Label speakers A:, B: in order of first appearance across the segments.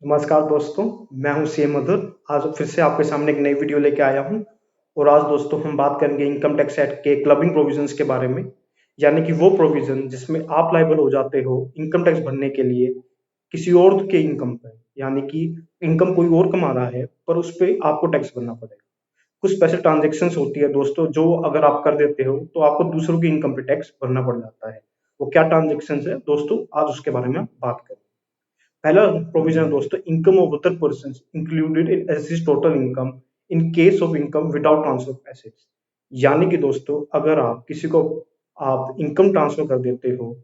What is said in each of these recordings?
A: नमस्कार दोस्तों, मैं हूं सीएम मधुर। आज फिर से आपके सामने एक नई वीडियो लेके आया हूं। और आज दोस्तों हम बात करेंगे इनकम टैक्स एक्ट के क्लबिंग प्रोविजंस के बारे में। यानी कि वो प्रोविजन जिसमें आप लायबल हो जाते हो इनकम टैक्स भरने के लिए किसी और के इनकम पर। यानी कि इनकम कोई और कमा रहा है पर उस पर आपको टैक्स भरना पड़ेगा। कुछ स्पेशल ट्रांजेक्शन होती है दोस्तों, जो अगर आप कर देते हो तो आपको दूसरों की इनकम पे टैक्स भरना पड़ जाता है। वो क्या ट्रांजेक्शन है दोस्तों, आज उसके बारे में बात करें। पहला प्रोविजन है दोस्तों, income of other person included in assets total income in case of income without transfer of assets. यानी कि दोस्तों अगर आप किसी को आप इनकम ट्रांसफर कर देते हो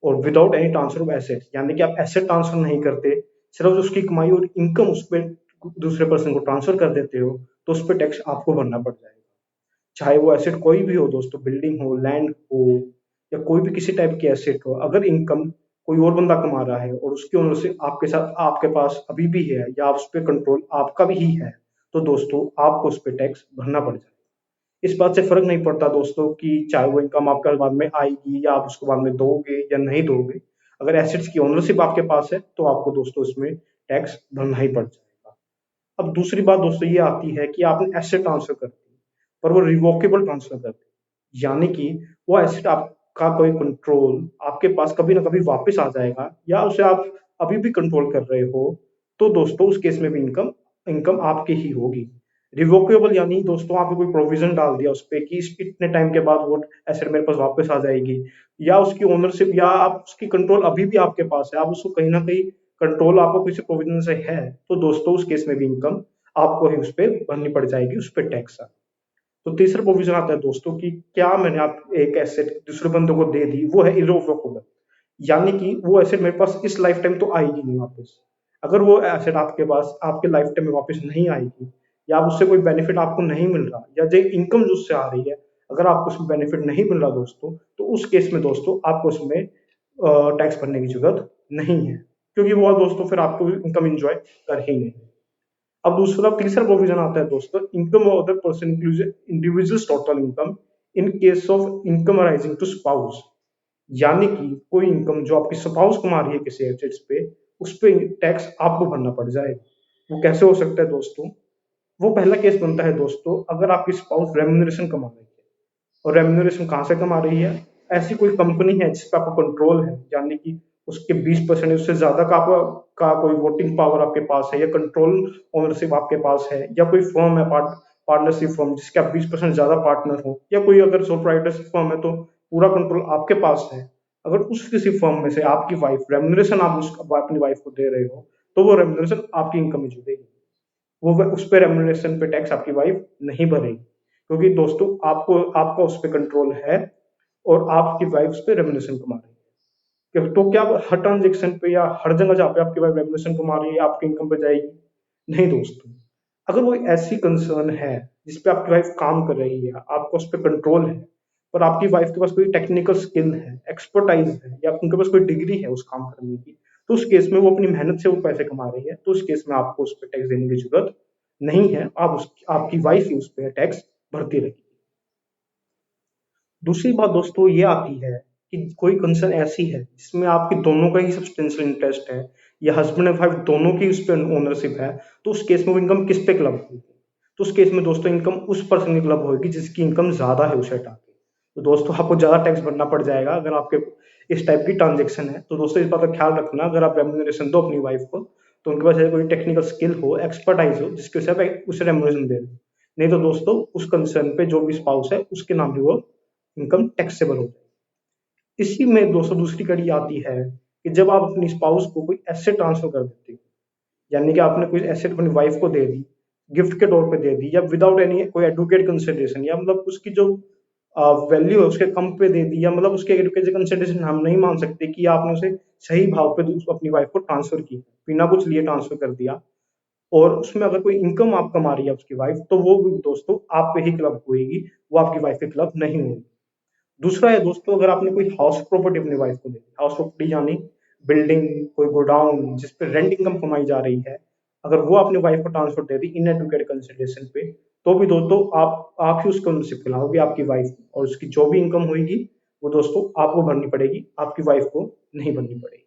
A: और without any transfer of assets, यानी कि आप एसेट ट्रांसफर नहीं करते, सिर्फ उसकी कमाई और इनकम उस पर दूसरे पर्सन को ट्रांसफर कर देते हो, तो उस पर टैक्स आपको भरना पड़ जाएगा। चाहे वो एसेट कोई भी हो दोस्तों, बिल्डिंग हो, लैंड हो, या कोई भी किसी टाइप की एसेट हो। अगर इनकम कोई और बंदा कमा रहा है और उसकी ओनरशिप आपके साथ आपके पास अभी भी है या आप उस पर कंट्रोल आपका भी ही है, तो दोस्तों आपको उस पर टैक्स भरना पड़ जाएगा। इस बात से फर्क नहीं पड़ता दोस्तों कि चाहे वो इनकम आपका बाद में आएगी या आप उसको बाद में दोगे या नहीं दोगे। अगर एसेट्स की ओनरशिप आपके पास है तो आपको दोस्तों इसमें टैक्स भरना ही पड़ जाएगा। अब दूसरी बात दोस्तों ये आती है कि आपने एसेट ट्रांसफर कर दी पर वो रिवोकेबल ट्रांसफर कर दी, यानी कि वो एसेट आपका कोई कंट्रोल आपके पास कभी ना कभी वापस आ जाएगा या उसे आप अभी भी कंट्रोल कर रहे हो, तो दोस्तों उस केस में भी इनकम इनकम आपकी ही होगी। रिवोकेबल यानी दोस्तों आपने कोई प्रोविजन डाल दिया उस पे कि इतने टाइम के बाद वो एसेट मेरे पास वापस आ जाएगी, या उसकी ओनरशिप या आप उसकी कंट्रोल अभी भी आपके पास है, आप उसको कहीं ना कहीं कंट्रोल आपको किसी प्रोविजन से है, तो दोस्तों उस केस में भी इनकम आपको ही उस पर भरनी पड़ जाएगी, उस पर टैक्स। तो तीसरा प्रोविजन आता है दोस्तों कि क्या मैंने आप एक एसेट दूसरे बंदे को दे दी, वो है इररिवोकेबल। यानी कि वो एसेट मेरे पास इस लाइफ टाइम तो आएगी नहीं वापस। अगर वो एसेट आपके पास आपके लाइफ टाइम में वापस नहीं आएगी, या आप उससे कोई बेनिफिट आपको नहीं मिल रहा, या जो इनकम जो उससे आ रही है अगर आपको उसमें बेनिफिट नहीं मिल रहा दोस्तों, तो उस केस में दोस्तों आपको उसमें टैक्स भरने की जरूरत नहीं है, क्योंकि वो दोस्तों फिर आपको इनकम एंजॉय कर ही नहीं। अब दूसरा तीसरा प्रोविजन आता है दोस्तों, income of other person individuals total income in case of income arising to spouse. यानी कि कोई इनकम जो आपकी स्पाउस कमा रही है किसी एसेट्स पे, उस पे टैक्स आपको भरना पड़ जाएगा। वो कैसे हो सकता है दोस्तों? वो पहला केस बनता है दोस्तों, अगर आपकी स्पाउस रेम्यूनरेशन कमा रही है। और रेम्यूनरेशन कहाँ से कमा रही है? ऐसी कोई कंपनी है जिस पे आपको कंट्रोल है, यानी कि उसके 20% उससे ज्यादा का कोई वोटिंग पावर आपके पास है, या कंट्रोल ओनरशिप आपके पास है, या कोई फर्म है पार्टनरशिप फर्म जिसके आप 20% ज्यादा पार्टनर हो, या कोई अगर सोल प्रोप्राइटरशिप फर्म है तो पूरा कंट्रोल आपके पास है। अगर उस किसी फर्म में से आपकी वाइफ रेम्यूनरेशन आप अपनी वाइफ को दे रहे हो, तो वो रेम्यूनरेशन आपकी इनकम में जुड़ेगी। वो उस पे रेम्यूनरेशन पे टैक्स आपकी वाइफ नहीं भरेगी, क्योंकि दोस्तों आपको आपका उस पे कंट्रोल है और आपकी वाइफ उस पे रेम्यूनरेशन कमा रही है। तो क्या हर ट्रांजेक्शन पे या हर जगह जहाँ पे आपकी वाइफ रेम्यूनरेशन कमा रही है आपकी इनकम पे जाएगी? नहीं दोस्तों। अगर वो ऐसी कंसर्न है जिसपे आपकी वाइफ काम कर रही है, आपको उस पर कंट्रोल है, पर आपकी वाइफ के पास कोई टेक्निकल स्किल है, एक्सपर्टाइज है, या उनके पास कोई डिग्री है उस काम करने की, तो उस केस में वो अपनी मेहनत से वो पैसे कमा रही है, तो उस केस में आपको उस पर टैक्स देने की जरूरत नहीं है। आपकी वाइफ ही उस पर टैक्स भरती रहेगी। दूसरी बात दोस्तों ये आती है कि कोई कंसर्न ऐसी है जिसमें आपकी दोनों का ही सब्सटेंशियल इंटरेस्ट है, या हस्बैंड एंड वाइफ दोनों की उस पर ओनरशिप है, तो उस केस में वो इनकम किस पे क्लब होगी? तो उस केस में दोस्तों इनकम उस पर्सन की क्लब होगी जिसकी इनकम ज्यादा है उस सेट आके। तो दोस्तों आपको ज्यादा टैक्स भरना पड़ जाएगा अगर आपके इस टाइप की ट्रांजेक्शन है। तो दोस्तों इस बात का ख्याल रखना, अगर आप रेम्यूनरेशन दो अपनी वाइफ को, तो उनके पास ऐसे कोई टेक्निकल स्किल हो, एक्सपर्टाइज हो, जिसके वजह से आप उसे रेम्यूनरेशन दे दो। नहीं तो दोस्तों उस कंसर्न पे जो भी स्पाउस है उसके नाम पे वो इनकम टैक्सेबल हो जाए। इसी में दोस्तों दूसरी कड़ी आती है कि जब आप अपनी स्पाउस को कोई एसेट ट्रांसफर कर देते हो, यानी कि आपने कोई एसेट अपनी वाइफ को दे दी, गिफ्ट के तौर पे दे दी, या विदाउट एनी कोई एडवोकेट कंसिडरेशन, या मतलब उसकी जो वैल्यू है उसके कम पे दे दी, या मतलब उसके एडवोकेट कंसिडरेशन हम नहीं मान सकते कि आपने उसे सही भाव पे अपनी वाइफ को ट्रांसफर की, बिना कुछ लिए ट्रांसफर कर दिया, और उसमें अगर कोई इनकम आप कमा रही है उसकी वाइफ, तो वो भी दोस्तों आप पे ही क्लब होएगी, वो आपकी वाइफ पे क्लब नहीं होगी। दूसरा है दोस्तों, अगर आपने कोई हाउस प्रॉपर्टी अपनी वाइफ को दी, हाउस प्रॉपर्टी यानी बिल्डिंग, कोई गोडाउन जिस पे रेंट इनकम कमाई जा रही है, अगर वो अपनी वाइफ को ट्रांसफर दे दी इन एडवोकेट कंसिडरेशन पे, तो भी दोस्तों आप ही उसको ओनरशिप खिलाओगे आपकी वाइफ को, और उसकी जो भी इनकम होगी वो दोस्तों आपको भरनी पड़ेगी, आपकी वाइफ को नहीं भरनी पड़ेगी।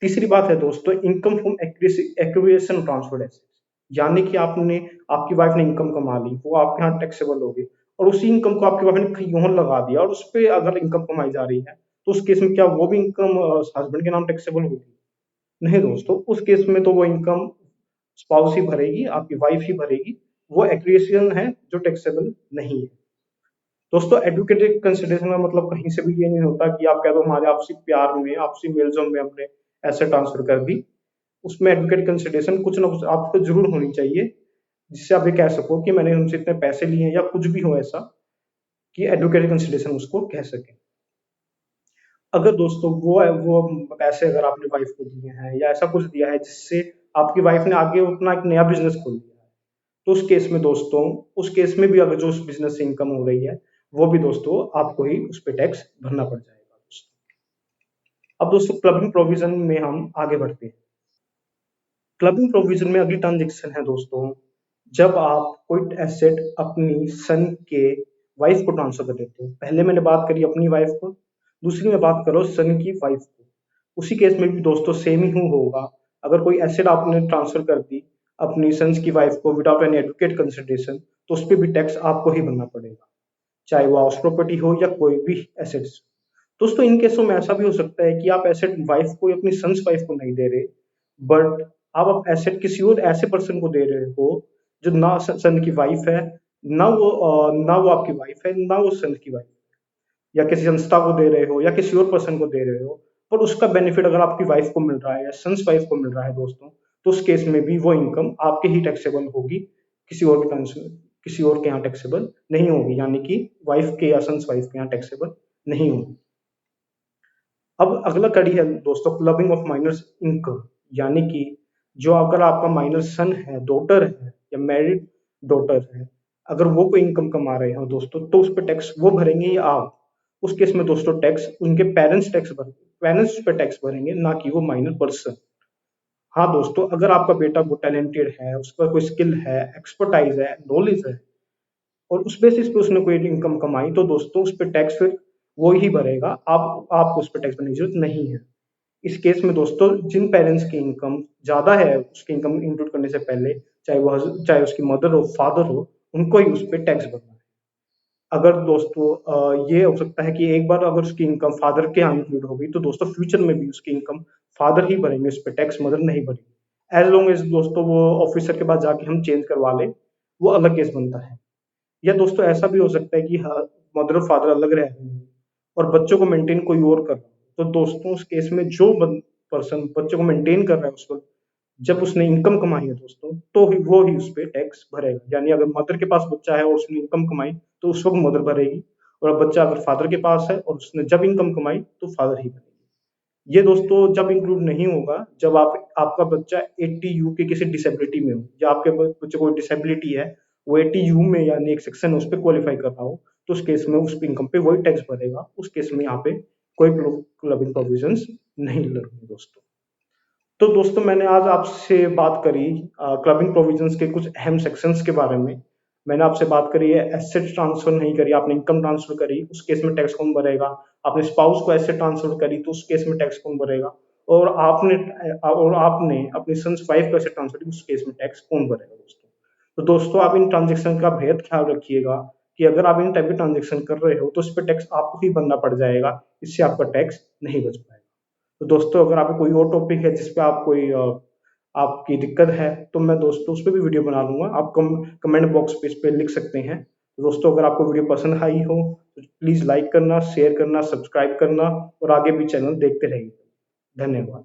A: तीसरी बात है दोस्तों income from acquisition transferred assets, यानी कि आपकी वाइफ ने इनकम कमा ली, वो आपके यहाँ टैक्सेबल होगी, और उसी इनकम को आपकी वाइफ ने कहीं और लगा दिया और उस पे अगर इनकम कमाई जा रही है, तो उस केस में क्या वो भी इनकम हस्बैंड के नाम टैक्सेबल होगी? नहीं दोस्तों, उस केस में तो वो इनकम स्पाउस ही भरेगी, आपकी वाइफ ही भरेगी। वो एक्विजिशन है जो टैक्सेबल नहीं है। दोस्तों एडुकेटेड कंसिडरेशन का मतलब कहीं से भी ये नहीं होता कि आप कह दो हमारे आपसी प्यार में, आपसी मेलजोल में हमने ऐसे ट्रांसफर कर दी। उसमें एडुकेटेड कंसिडरेशन कुछ ना कुछ आपको जरूर होनी चाहिए, जिससे आप ये कह सको कि मैंने उनसे इतने पैसे लिए हैं, या कुछ भी हो ऐसा कि एडुकेटेड कंसिडरेशन उसको कह सके। अगर दोस्तों वो पैसे अगर आपने वाइफ को दिए हैं, या ऐसा कुछ दिया है जिससे आपकी वाइफ ने आगे अपना एक नया बिजनेस खोल लिया है, तो उस केस में दोस्तों, उस केस में भी अगर जो उस बिजनेस से इनकम हो रही है, वो भी दोस्तों आपको ही उस पे टैक्स भरना पड़ जाएगा दोस्तों। अब दोस्तों क्लबिंग प्रोविजन में हम आगे बढ़ते हैं। क्लबिंग प्रोविजन में अगली ट्रांजेक्शन है दोस्तों, जब आप कोई एसेट अपनी सन के वाइफ को ट्रांसफर कर देते हो। पहले मैंने बात करी अपनी वाइफ को, दूसरी में बात करो सन की वाइफ को। उसी केस में भी दोस्तों सेम ही होगा। अगर कोई एसेट आपने ट्रांसफर कर दी अपनी सन्स की वाइफ को विदाउट एनी एडुकेट कंसिडरेशन, तो उस पर भी टैक्स आपको ही भरना पड़ेगा, चाहे वो हाउस प्रॉपर्टी हो या कोई भी एसेट्स। दोस्तों इन केसों में ऐसा भी हो सकता है कि आप एसेट वाइफ को या अपनी सन्स वाइफ को नहीं दे रहे, बट आप एसेट किसी और ऐसे पर्सन को दे रहे हो जो ना सन की वाइफ है, ना वो आपकी वाइफ है, ना वो सन की वाइफ, या किसी संस्था को दे रहे हो या किसी और पर्सन को दे रहे हो, पर उसका बेनिफिट अगर आपकी वाइफ को मिल रहा है या सन्स वाइफ को मिल रहा है दोस्तों, तो उस केस में भी वो इनकम आपके ही टैक्सेबल होगी, किसी और के किसी और के यहाँ टैक्सेबल नहीं होगी, यानी कि वाइफ के या सन्स वाइफ के यहाँ टैक्सेबल नहीं होगी। अब अगला कड़ी है दोस्तों क्लबिंग ऑफ माइनर्स इनकम, यानी कि जो अगर आपका माइनर सन है, डॉटर है, या मैरिड डॉटर है, अगर वो कोई इनकम कमा रहे हो दोस्तों, तो उस पर टैक्स वो भरेंगे या आप? उस केस में दोस्तों टैक्स उनके पेरेंट्स पे टैक्स भरेंगे, ना कि वो माइनर पर्सन। हाँ दोस्तों, अगर आपका बेटा वो टैलेंटेड है, उसका कोई स्किल है, एक्सपर्टाइज है, नॉलेज है, और उस बेसिस पे उसने कोई इनकम कमाई, तो दोस्तों उस पे टैक्स फिर वो ही भरेगा, आपको उस पे टैक्स भरने की जरूरत नहीं है। इस केस में दोस्तों जिन पेरेंट्स की इनकम ज्यादा है, उसकी इनकम इंक्लूड करने से पहले, चाहे उसकी मदर हो, फादर हो, उनको ही उस पे टैक्स भरना है। अगर दोस्तों ये हो सकता है कि एक बार अगर उसकी इनकम फादर के यहाँ इंक्लूड हो गई, तो दोस्तों फ्यूचर में भी उसकी इनकम फादर ही भरेंगे, उस पे टैक्स मदर नहीं भरेगी। एज लॉन्ग एज दोस्तों वो ऑफिसर के पास जाके हम चेंज करवा ले, वो अलग केस बनता है। या दोस्तों ऐसा भी हो सकता है कि हाँ, मदर और फादर अलग रह रहे हैं और बच्चों को मेंटेन कोई और कर रहा है, तो दोस्तों उस केस में जो पर्सन बच्चों को मेंटेन कर रहा है उस वक्त, जब उसने इनकम कमाई है दोस्तों, तो वो ही उस पे टैक्स भरेगा। यानी अगर मदर के पास बच्चा है और उसने इनकम कमाई, तो उस वक्त मदर भरेगी, और अब बच्चा अगर फादर के पास है और उसने जब इनकम कमाई, तो फादर ही भरेगी। ये दोस्तों जब इंक्लूड नहीं होगा जब आपका बच्चा 80 यू के किसी डिसेबिलिटी में हो, या आपके बच्चे को डिसेबिलिटी है, वो 80 यू में यानी एक सेक्शन है उस पर क्वालिफाई कर रहा हो, तो उस केस में उस इनकम पे वही टैक्स भरेगा। उस केस में यहाँ पे कोई क्लबिंग प्रोविजंस नहीं लगेंगे दोस्तों। तो दोस्तों मैंने आज आपसे बात करी क्लबिंग प्रोविजंस के कुछ अहम सेक्शंस के बारे में। मैंने आपसे बात करी है एसेट ट्रांसफर नहीं करी, आपने इनकम ट्रांसफर करी, उस केस में टैक्स कौन भरेगा? आपने स्पाउस को एसेट ट्रांसफर करी, तो उस केस में टैक्स कौन भरेगा? और आपने अपनी सन्स वाइफ को एसेट ट्रांसफर की, उस केस में टैक्स कौन भरेगा दोस्तों? तो दोस्तों आप इन ट्रांजेक्शन का बेहद ख्याल रखिएगा कि अगर आप इन टाइप के ट्रांजेक्शन कर रहे हो, तो उस पर टैक्स आपको ही भरना पड़ जाएगा, इससे आपका टैक्स नहीं बच पाएगा। तो दोस्तों अगर आपको कोई और टॉपिक है जिस पे आपकी दिक्कत है, तो मैं दोस्तों उस पे भी वीडियो बना लूंगा। आप कमेंट बॉक्स पे इस पे लिख सकते हैं। तो दोस्तों अगर आपको वीडियो पसंद आई हो, तो प्लीज लाइक करना, शेयर करना, सब्सक्राइब करना, और आगे भी चैनल देखते रहिए। धन्यवाद।